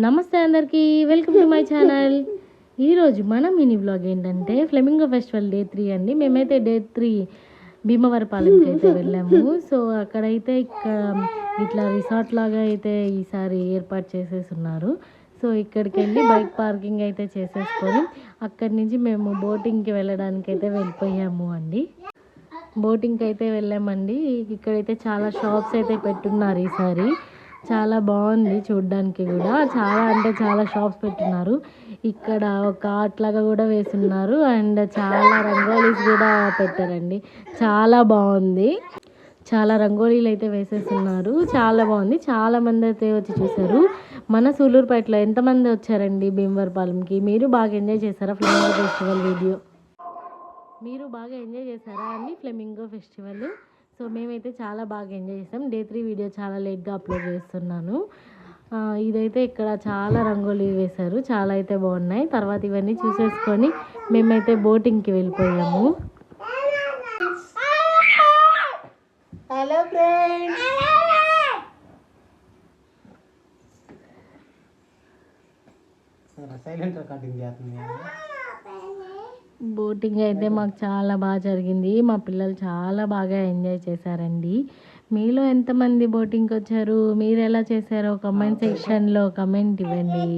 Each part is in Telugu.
నమస్తే అందరికీ, వెల్కమ్ టు మై ఛానల్. ఈరోజు మన మినీ బ్లాగ్ ఏంటంటే ఫ్లెమింగో ఫెస్టివల్ డే 3 అండి. మేమైతే డే 3 భీమవరపాలెంకి అయితే వెళ్ళాము. సో అక్కడైతే ఇట్లా రిసార్ట్ లాగా అయితే ఈసారి ఏర్పాటు చేసేసి ఉన్నారు. సో ఇక్కడికి వెళ్ళి బైక్ పార్కింగ్ అయితే చేసేసుకొని అక్కడి నుంచి మేము బోటింగ్కి వెళ్ళడానికి అయితే వెళ్ళిపోయాము అండి. బోటింగ్కి అయితే వెళ్ళామండి. ఇక్కడైతే చాలా షాప్స్ అయితే పెట్టున్నారు. ఈసారి చాలా బాగుంది చూడడానికి కూడా. చాలా షాప్స్ పెట్టున్నారు. ఇక్కడ ఒక ఆర్ట్ లాగా కూడా వేసున్నారు అండ్ చాలా రంగోలీస్ కూడా పెట్టారండి. చాలా బాగుంది. చాలా రంగోలీలు అయితే వేసేస్తున్నారు. చాలా బాగుంది. చాలా మంది అయితే వచ్చి చూసారు. మన సూలూరుపేటలో ఎంతమంది వచ్చారండి భీమవరపాలెంకి? మీరు బాగా ఎంజాయ్ చేశారా ఫ్లెమింగో ఫెస్టివల్ వీడియో? మీరు బాగా ఎంజాయ్ చేశారా అండి ఫ్లెమింగో ఫెస్టివల్? సో మేమైతే చాలా బాగా ఎంజాయ్ చేసాం. డే 3 వీడియో చాలా లేట్గా అప్లోడ్ చేస్తున్నాను. ఇదైతే ఇక్కడ చాలా రంగోలీ వేశారు. చాలా అయితే బాగున్నాయి. తర్వాత ఇవన్నీ చూసేసుకొని మేమైతే బోటింగ్కి వెళ్ళిపోయాము. హలో ఫ్రెండ్స్, సైలెంట్ రికార్డింగ్ చేస్తుంది. బోటింగ్ అయితే మాకు చాలా బాగా జరిగింది. మా పిల్లలు చాలా బాగా ఎంజాయ్ చేశారండి. మీలో ఎంతమంది బోటింగ్కి వచ్చారు? మీరు ఎలా చేశారో కమెంట్ సెక్షన్లో కమెంట్ ఇవ్వండి.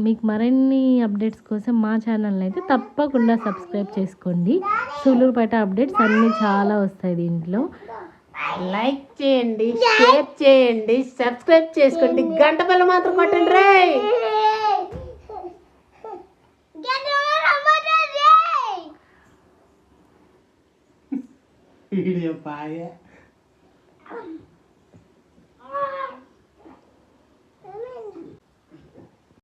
మీకు మరిన్ని అప్డేట్స్ కోసం మా ఛానల్ని అయితే తప్పకుండా సబ్స్క్రైబ్ చేసుకోండి. సూలూరుపేట అప్డేట్స్ అన్నీ చాలా వస్తాయి దీంట్లో. లైక్ చేయండి, షేర్ చేయండి, సబ్స్క్రైబ్ చేసుకోండి, గంట బెల్ మాత్రం కొట్టండి రే. వీడియో పాయే.